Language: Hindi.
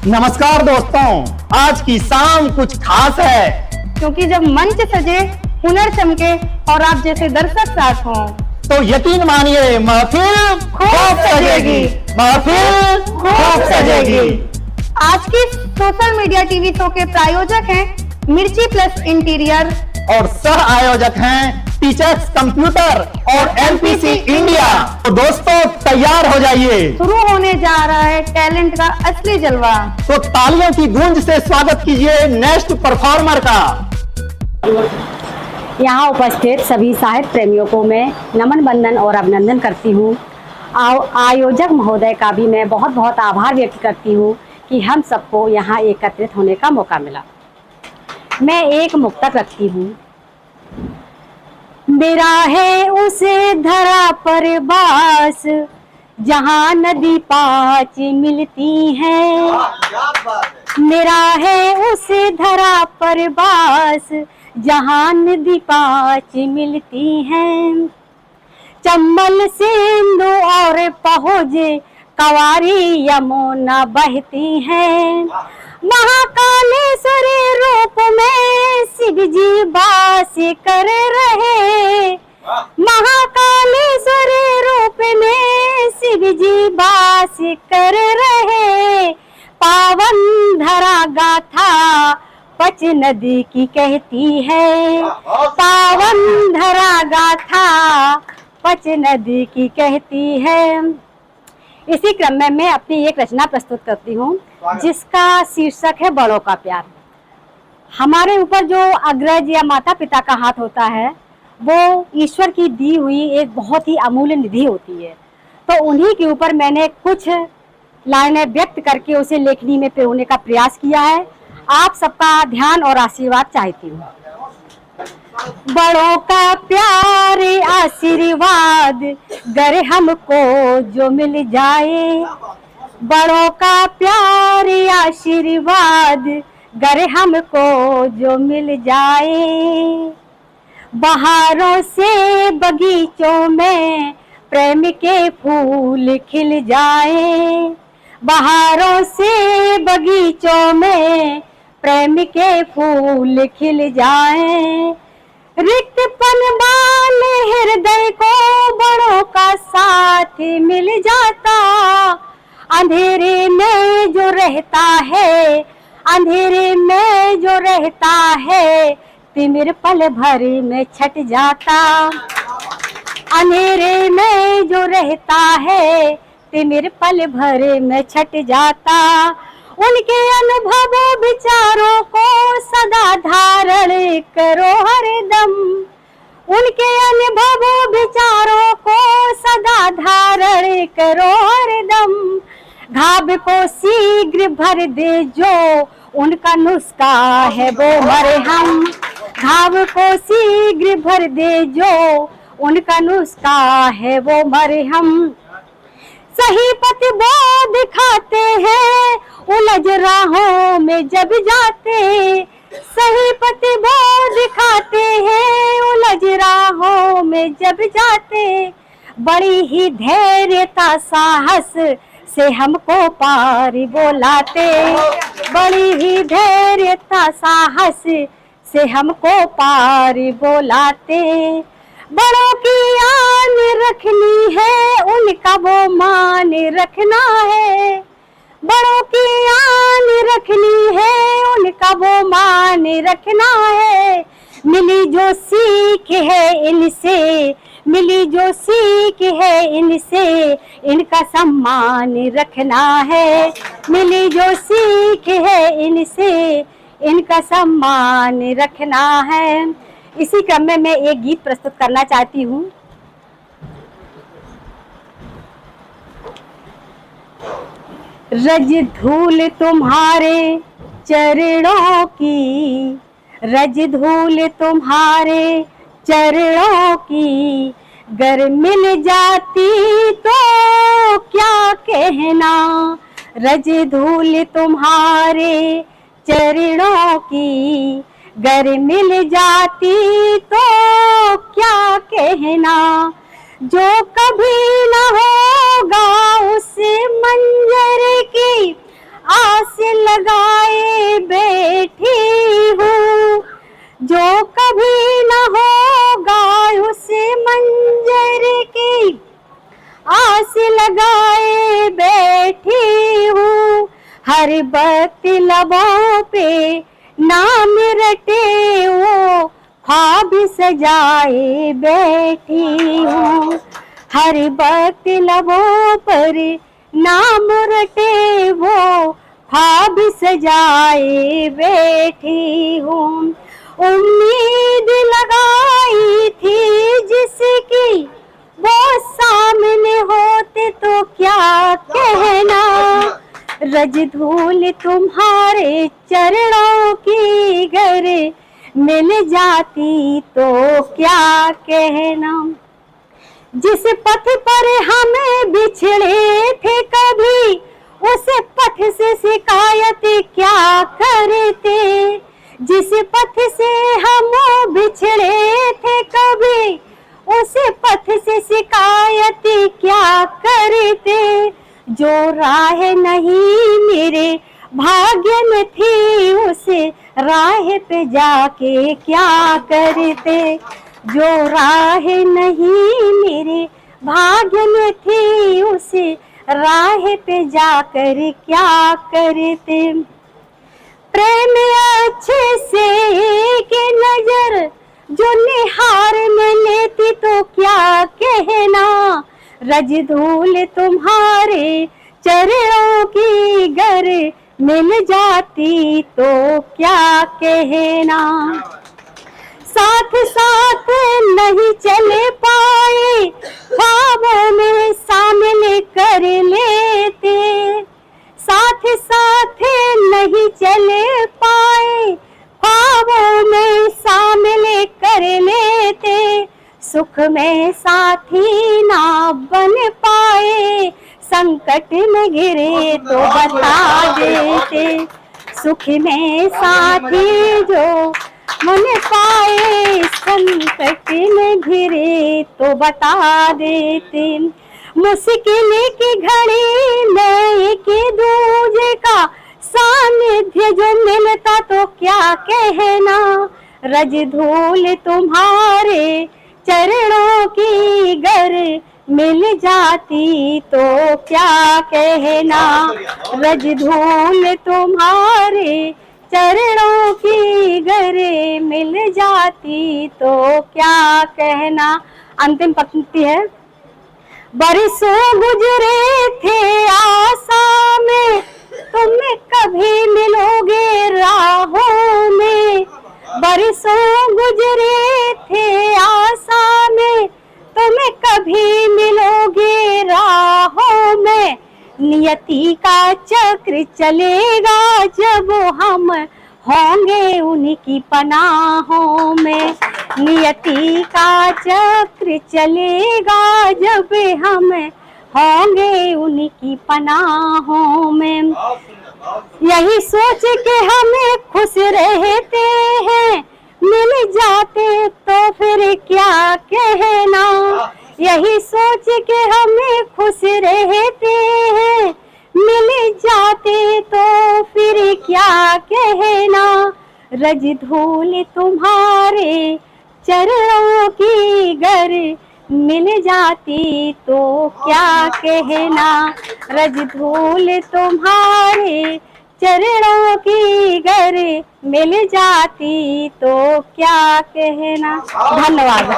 नमस्कार दोस्तों, आज की शाम कुछ खास है, क्योंकि जब मंच सजे, हुनर चमके और आप जैसे दर्शक साथ हों, तो यकीन मानिए महफिल खूब सजेगी, महफिल खूब सजेगी। आज की सोशल मीडिया टीवी शो के प्रायोजक हैं मिर्ची प्लस इंटीरियर और सह आयोजक हैं टीचर्स कंप्यूटर और एमपीसी इंडिया। तो दोस्तों तैयार हो जाइए, शुरू होने जा रहा है टैलेंट का असली जलवा। तो तालियों की गूंज से स्वागत कीजिए नेक्स्ट परफॉर्मर का। यहाँ उपस्थित सभी साहित्य प्रेमियों को मैं नमन बंदन और अभिनंदन करती हूँ। आयोजक महोदय का भी मैं बहुत बहुत आभार व्यक्त करती हूँ कि हम सबको यहाँ एकत्रित होने का मौका मिला। मैं एक मुक्तक रखती हूँ। मेरा है उस धरा पर बास जहाँ नदी पाँच मिलती हैं। मेरा है उस धरा पर बास जहाँ नदी पाँच मिलती हैं। चम्बल सिंधु और पहुँचे कवारी यमुना बहती हैं। महाकालेश्वर रूप में शिव जी वास कर रहे। महाकालेश्वर रूप में शिव जी वास कर रहे। पावन धरा गाथा पच नदी की कहती है। पावन धरा गाथा पच नदी की कहती है। इसी क्रम में मैं अपनी एक रचना प्रस्तुत करती हूँ जिसका शीर्षक है बड़ों का प्यार। हमारे ऊपर जो अग्रज या माता पिता का हाथ होता है वो ईश्वर की दी हुई एक बहुत ही अमूल्य निधि होती है। तो उन्हीं के ऊपर मैंने कुछ लाइनें व्यक्त करके उसे लेखनी में पिरोने का प्रयास किया है। आप सबका ध्यान और आशीर्वाद चाहती हूँ। बड़ों का प्यार आशीर्वाद गर हमको जो मिल जाए। बड़ों का प्यार आशीर्वाद गर हमको जो मिल जाए। बहारों से बगीचों में प्रेम के फूल खिल जाए। बहारों से बगीचों में प्रेम के फूल खिल जाए। रिक्तपन वाले हृदय को बड़ों का साथ मिल जाता। अंधेरे में जो रहता है, अंधेरे में जो रहता है, तिमिर पल भर में छट जाता। अंधेरे में जो रहता है, तिमिर पल भर में छट जाता। उनके अनुभवों विचारों को सदा धारण करो हरदम। उनके अनुभवों विचारों को सदा धारण करो हरदम। घाव को शीघ्र भर दे जो उनका नुस्खा है वो मरहम। घाव को शीघ्र भर दे जो उनका नुस्खा है वो मरहम। सही पथ वो दिखाते हैं उलझ राहों में जब जाते। सही पथ वो दिखाते हैं उलझ राहों में जब जाते। बड़ी ही धैर्यता साहस से हमको पार बोलाते। बड़ी ही धैर्यता साहस से हमको पार बोलाते। बड़ों की आन रखनी है, उनका वो मान रखना है। बड़ों की आन रखनी है, उनका वो मान रखना है। मिली जो सीख है इनसे, मिली जो सीख है इनसे, इनका सम्मान रखना है। मिली जो सीख है इनसे, इनका सम्मान रखना है। इसी क्रम में मैं एक गीत प्रस्तुत करना चाहती हूँ। रज धूल तुम्हारे चरणों की, रज धूल तुम्हारे चरणों की, गर मिल जाती तो क्या कहना। रज धूल तुम्हारे चरणों की, गर मिल जाती तो क्या कहना। जो कभी न होगा उस मंजर की आस लगाए बैठी हूँ, जो कभी न होगा उस मंजर की आस लगाए बैठी हूँ। हर वक्त लबों पे नाम रटे वो ख्वाब सजाए बैठी हूँ। हर वक्त लबों पर नाम रटे वो ख्वाब सजाए बैठी हूँ। उम्मीद लगाई थी जिसकी वो सामने होते तो क्या कहना, रज धूल तुम्हारे चरणों की गर मिल जाती तो क्या कहना। जिस पथ पर हमें बिछड़े थे कभी उस पथ से शिकायत क्या करते, जिस पथ से हम बिछड़े थे कभी उस पथ से शिकायत क्या करते। जो राह नहीं मेरे भाग्य में थी उस राह पे जाके क्या करते, जो राह नहीं मेरे भाग्य में थी उस राह पे जाकर क्या करते। प्रेम अच्छे से के नजर जो निहार में लेती तो क्या कहना, रज धूल तुम्हारे चरणों की गर मिल जाती तो क्या कहना। साथ साथ नहीं चले पाए ख्वाबों में शामिल कर लेते, साथ साथ नहीं चले पाए ख्वाबों में शामिल कर लेते। सुख में साथी ना बन पाए संकट में घिरे तो बता देते, सुख में साथी जो मन पाए संकट में घिरे तो बता देते। मुश्किल की घड़ी में एक दूजे का सानिध्य जो मिलता तो क्या कहना, रज धूल तुम्हारे चरणों की गर मिल जाती तो क्या कहना, रज धूल तुम्हारे चरणों की गर मिल जाती तो क्या कहना। अंतिम पंक्ति है। बरसों गुजरे थे आशा में तुम कभी मिलोगे राहों में, बरसों गुजरे थे आशा में तुम कभी मिलोगे राहों में। नियति का चक्र चलेगा जब हम होंगे उनकी पनाहों में, नियति का चक्र चलेगा जब हम होंगे उनकी पनाहों में। यही सोच के हमें खुश रहते हैं, मिल जाते तो फिर क्या कहना, यही सोच के हमें खुश रहते हैं, मिल जाते तो फिर क्या कहना, रज धूल तुम्हारे चरणों की गर मिल जाती तो क्या कहना, रज धूल तुम्हारे चरणों की गर मिल जाती तो क्या कहना। धन्यवाद।